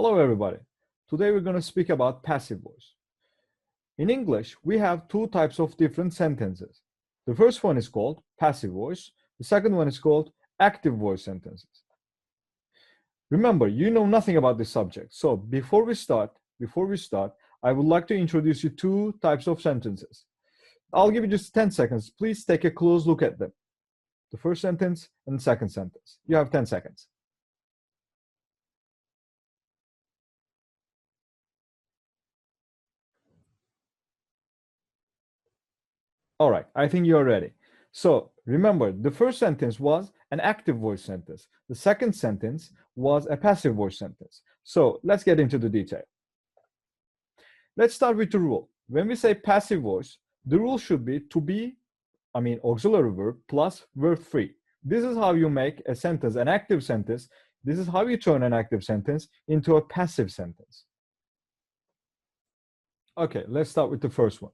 Hello everybody. Today we're going to speak about passive voice. In English, we have two types of different sentences. The first one is called passive voice. The second one is called active voice sentences. Remember, you know nothing about this subject. So before we start, I would like to introduce you two types of sentences. I'll give you just 10 seconds. Please take a close look at them. The first sentence and the second sentence. You have 10 seconds. All right, I think you're ready. So remember, the first sentence was an active voice sentence. The second sentence was a passive voice sentence. So let's get into the detail. Let's start with the rule. When we say passive voice, the rule should be to be, auxiliary verb plus verb free. This is how you make a sentence, an active sentence. This is how you turn an active sentence into a passive sentence. Okay, let's start with the first one.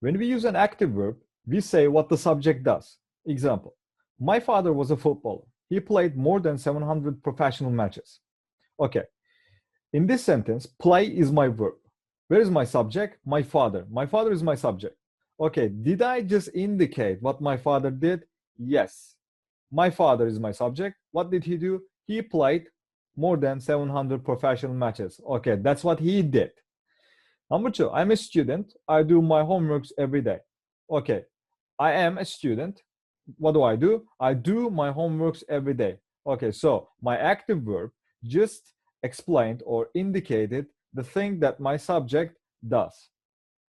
When we use an active verb, we say what the subject does. Example, my father was a footballer. He played more than 700 professional matches. Okay, in this sentence, play is my verb. Where is my subject? My father. My father is my subject. Okay, did I just indicate what my father did? Yes. My father is my subject. What did he do? He played more than 700 professional matches. Okay, that's what he did. Number two, I'm a student. I do my homeworks every day. Okay, I am a student. What do? I do my homeworks every day. Okay, so my active verb just explained or indicated the thing that my subject does.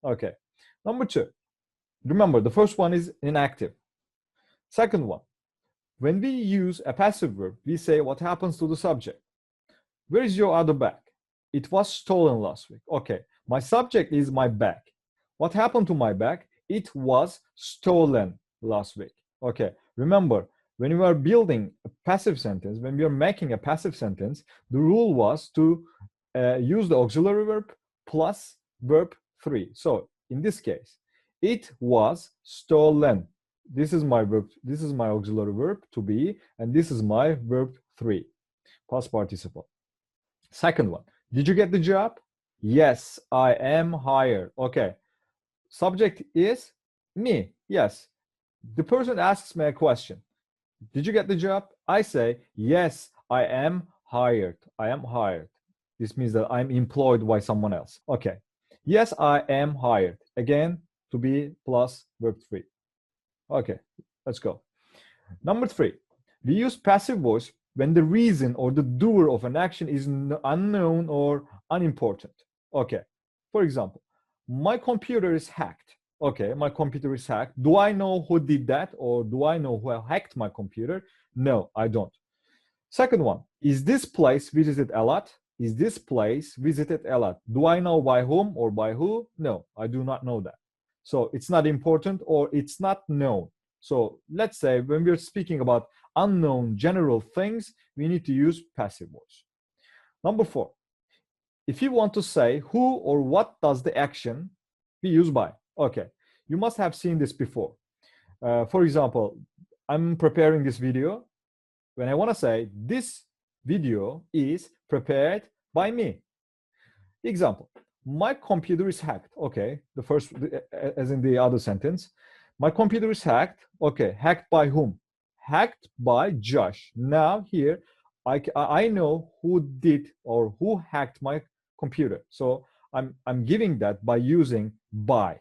Okay, number two, remember the first one is inactive. Second one, when we use a passive verb, we say what happens to the subject. Where is your other bag? It was stolen last week. Okay, my subject is my bag. What happened to my bag? It was stolen last week. Okay, remember, when you are building a passive sentence, when we are making a passive sentence, the rule was to use the auxiliary verb plus verb 3. So in this case, it was stolen. This is my verb. This is my auxiliary verb to be, and this is my verb 3, past participle. Second one, did you get the job? Yes, I am hired. Okay, subject is me. Yes, the person asks me a question. Did you get the job? I say, yes, I am hired. I am hired. This means that I'm employed by someone else. Okay, yes, I am hired. Again, to be plus verb 3. Okay, let's go. Number 3, we use passive voice when the reason or the doer of an action is unknown or unimportant. Okay, for example, my computer is hacked. Okay, my computer is hacked. Do I know who did that, or do I know who hacked my computer? No, I don't. Second one, is this place visited a lot? Is this place visited a lot? Do I know by whom or by who? No, I do not know that. So it's not important or it's not known. So let's say when we're speaking about unknown general things, we need to use passive voice. Number 4, if you want to say who or what does the action, we use by. Okay, you must have seen this before. For example, I'm preparing this video. When I want to say this video is prepared by me. Example, my computer is hacked. Okay, the first, as in the other sentence, my computer is hacked. Okay, hacked by whom? Hacked by Josh. Now here, I know who did or who hacked my computer. So I'm giving that by using by.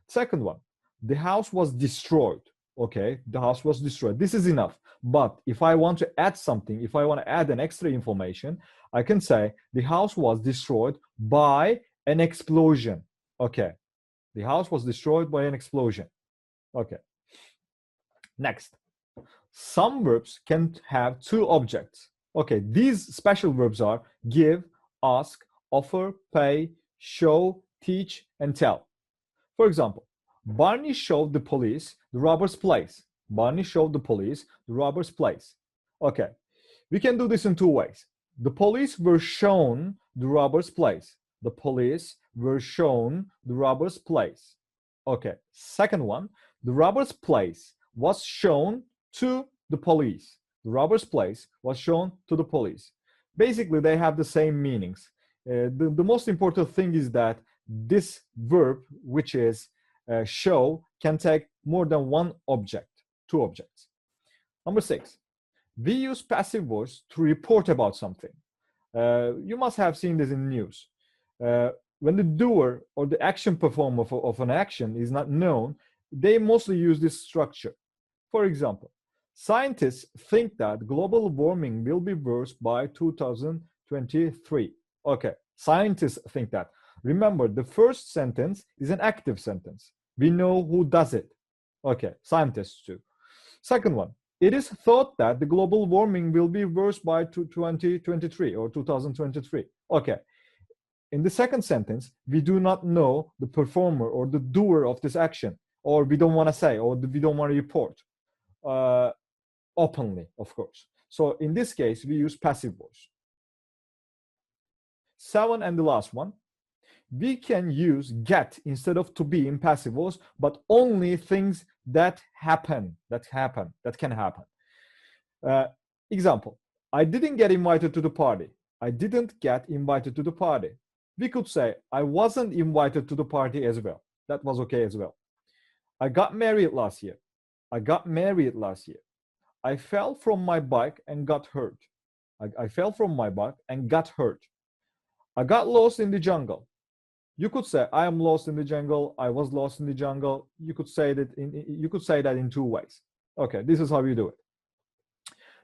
Second one, the house was destroyed. Okay, the house was destroyed. This is enough. But if I want to add something, if I want to add an extra information, I can say the house was destroyed by an explosion. Okay, the house was destroyed by an explosion. Okay, next, some verbs can have two objects. Okay, these special verbs are give, ask, offer, pay, show, teach, and tell. For example, Barney showed the police the robber's place. Barney showed the police the robber's place. Okay, we can do this in two ways. The police were shown the robber's place. The police were shown the robber's place. Okay, second one, the robber's place was shown to the police. The robber's place was shown to the police. Basically, they have the same meanings. The most important thing is that this verb, which is show, can take more than one object, two objects. Number 6, we use passive voice to report about something. You must have seen this in the news. When the doer or the action performer of an action is not known, they mostly use this structure. For example, scientists think that global warming will be worse by 2023. Okay, scientists think that. Remember, the first sentence is an active sentence. We know who does it. Okay, scientists do. Second one, it is thought that the global warming will be worse by 2023 or 2023. Okay, in the second sentence, we do not know the performer or the doer of this action, or we don't want to say, or we don't want to report openly, of course. So in this case, we use passive voice. 7, and the last one, we can use get instead of to be in passive voice, but only things that can happen. Example, I didn't get invited to the party. I didn't get invited to the party. We could say, I wasn't invited to the party as well. That was okay as well. I got married last year. I got married last year. I fell from my bike and got hurt. I fell from my bike and got hurt. I got lost in the jungle. You could say, I am lost in the jungle. I was lost in the jungle. You could say that in two ways. Okay, this is how you do it.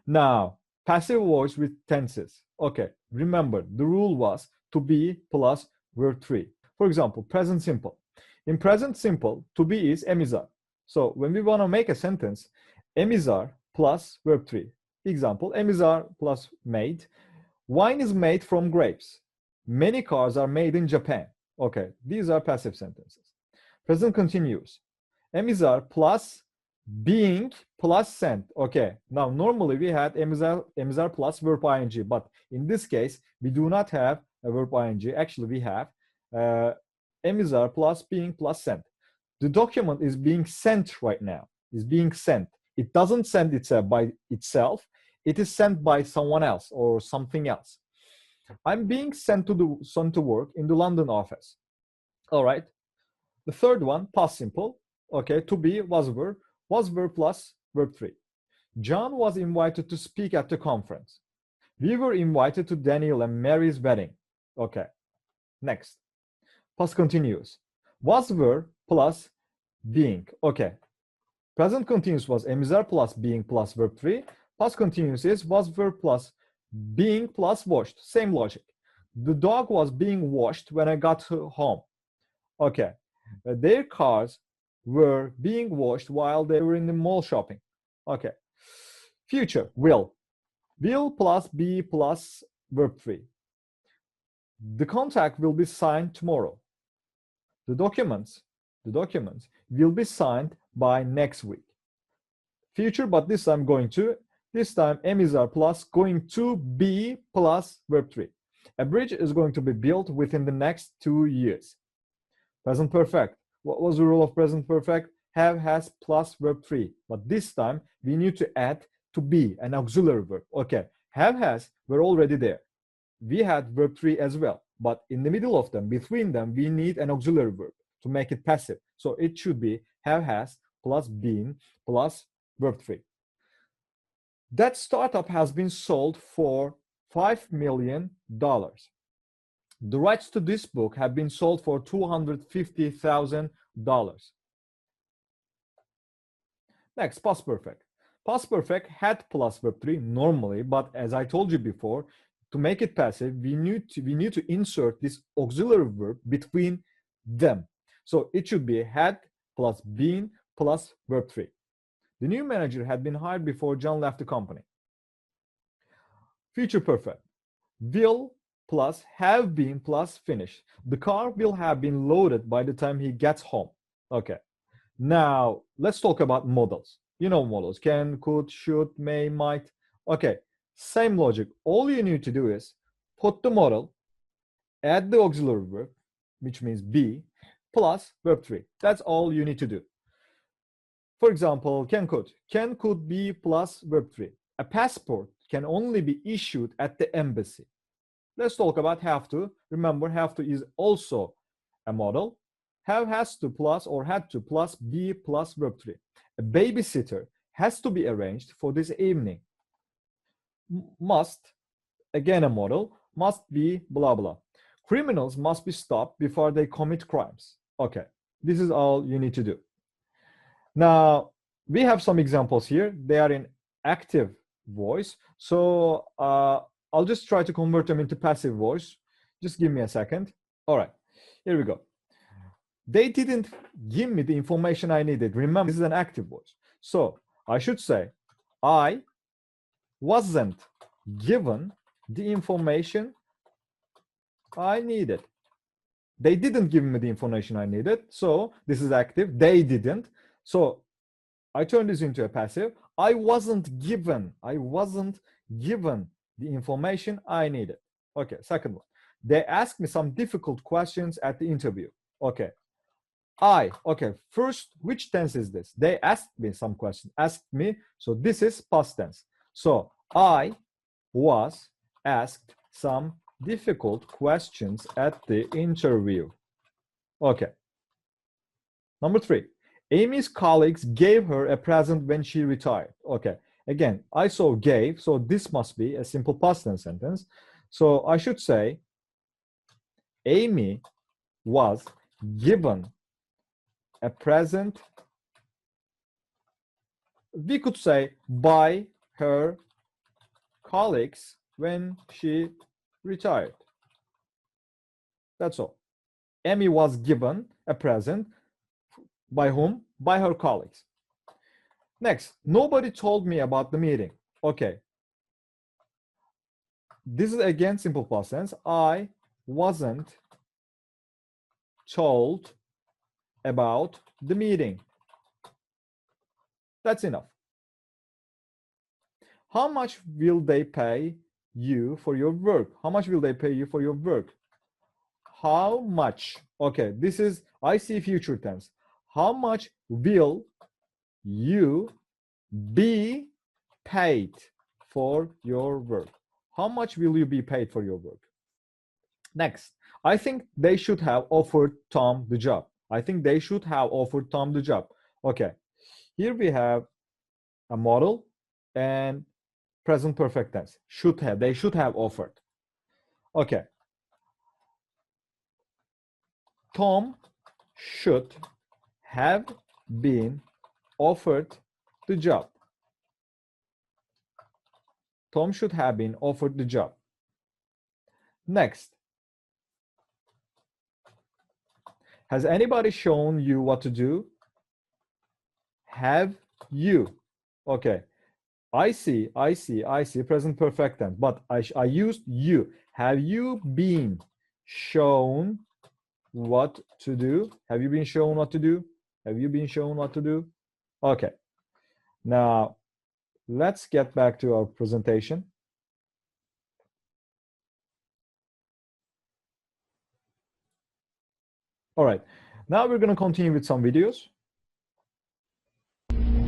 Now, passive voice with tenses. Okay, remember, the rule was to be plus verb 3. For example, present simple. In present simple, to be is emizar. So when we want to make a sentence, emizar plus verb 3. Example, emizar plus made. Wine is made from grapes. Many cars are made in Japan. Okay, these are passive sentences. Present continuous. Emizar plus being plus sent. Okay, now normally we had emizar plus verb ing, but in this case, we do not have a verb ing. Actually, we have emizar plus being plus sent. The document is being sent right now. It's being sent. It doesn't send itself by itself. It is sent by someone else or something else. I'm being sent to work in the London office. All right. The third one, past simple. Okay, to be was verb plus verb 3. John was invited to speak at the conference. We were invited to Daniel and Mary's wedding. Okay, next. Past continuous. Was verb plus being. Okay. Present continuous was emizar plus being plus verb 3. Past continuous is was verb plus being plus washed. Same logic. The dog was being washed when I got home. Okay. Their cars were being washed while they were in the mall shopping. Okay. Future, will. Will plus be plus verb 3. The contract will be signed tomorrow. The documents will be signed by next week. Future, but this time going to. This time emizar plus going to be plus verb 3. A bridge is going to be built within the next 2 years. Present perfect. What was the rule of present perfect? Have, has, plus verb 3. But this time we need to add to be, an auxiliary verb. Okay, have, has were already there. We had verb 3 as well. But in the middle of them, between them, we need an auxiliary verb to make it passive. So it should be have, has, plus been, plus verb 3. That startup has been sold for $5 million. The rights to this book have been sold for $250,000. Next, past perfect. Past perfect had plus verb 3 normally, but as I told you before, to make it passive, we need to insert this auxiliary verb between them. So it should be had plus been plus verb 3. The new manager had been hired before John left the company. Future perfect. Will plus have been plus finish. The car will have been loaded by the time he gets home. Okay. Now, let's talk about modals. You know modals. Can, could, should, may, might. Okay. Same logic. All you need to do is put the modal, add the auxiliary verb, which means be, plus verb 3. That's all you need to do. For example, can, could. Can, could be plus verb 3. A passport can only be issued at the embassy. Let's talk about have to. Remember, have to is also a modal. Have has to plus or had to plus be plus verb 3. A babysitter has to be arranged for this evening. Must, again a modal, must be blah blah. Criminals must be stopped before they commit crimes. Okay, this is all you need to do. Now, we have some examples here. They are in active voice. So I'll just try to convert them into passive voice. Just give me a second. All right, here we go. They didn't give me the information I needed. Remember, this is an active voice. So I should say, I wasn't given the information I needed. They didn't give me the information I needed. So this is active. They didn't. So I turn this into a passive. I wasn't given the information I needed. Okay, second one. They asked me some difficult questions at the interview. Okay. Okay, first, which tense is this? They asked me some question, asked me, so this is past tense. So I was asked some difficult questions at the interview. Okay. Number 3, Amy's colleagues gave her a present when she retired. Okay, again, I saw gave, so this must be a simple past tense sentence. So I should say, Amy was given a present, we could say, by her colleagues when she retired. That's all. Amy was given a present by whom? By her colleagues. Next, nobody told me about the meeting. Okay. This is again simple past tense. I wasn't told about the meeting. That's enough. How much will they pay you for your work? How much will they pay you for your work? How much? Okay, this is, I see future tense. How much will you be paid for your work? How much will you be paid for your work? Next, I think they should have offered Tom the job. I think they should have offered Tom the job. Okay, here we have a modal and present perfect tense. Should have, they should have offered. Okay. Tom should have been offered the job. Tom should have been offered the job. Next. Has anybody shown you what to do? Have you? Okay. I see, present perfect tense, but I used you. Have you been shown what to do? Have you been shown what to do? Have you been shown what to do? Okay. Now, let's get back to our presentation. All right. Now we're going to continue with some videos.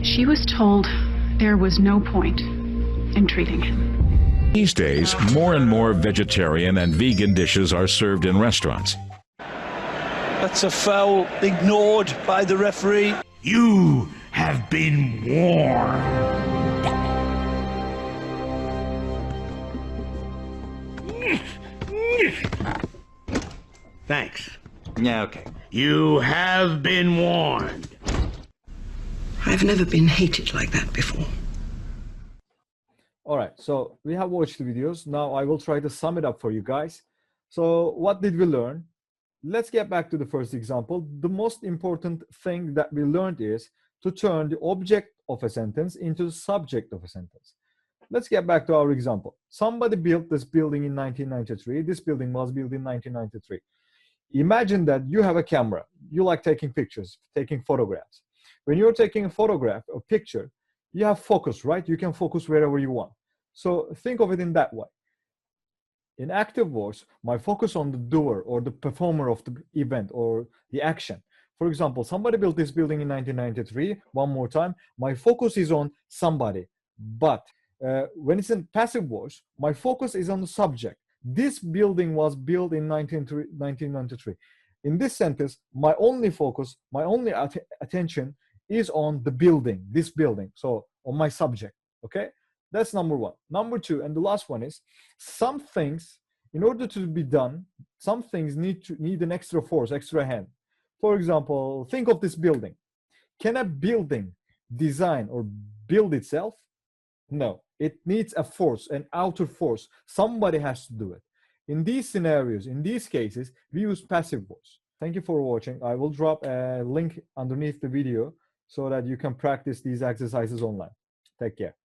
She was told there was no point in treating him. These days, more and more vegetarian and vegan dishes are served in restaurants. That's a foul ignored by the referee. You have been warned. Thanks. Yeah, okay. You have been warned. I've never been hated like that before. All right, so we have watched the videos. Now I will try to sum it up for you guys. So what did we learn? Let's get back to the first example. The most important thing that we learned is to turn the object of a sentence into the subject of a sentence. Let's get back to our example. Somebody built this building in 1993. This building was built in 1993. Imagine that you have a camera. You like taking pictures, taking photographs. When you're taking a photograph, a picture, you have focus, right? You can focus wherever you want. So think of it in that way. In active voice, my focus on the doer or the performer of the event or the action. For example, somebody built this building in 1993. One more time, my focus is on somebody. But When it's in passive voice, my focus is on the subject. This building was built in 1993. In this sentence, my only focus, my only attention is on the building, this building. So on my subject, okay? That's number one. Number two, and the last one is, some things, in order to be done, some things need an extra force, extra hand. For example, think of this building. Can a building design or build itself? No, it needs a force, an outer force. Somebody has to do it. In these scenarios, in these cases, we use passive voice. Thank you for watching. I will drop a link underneath the video so that you can practice these exercises online. Take care.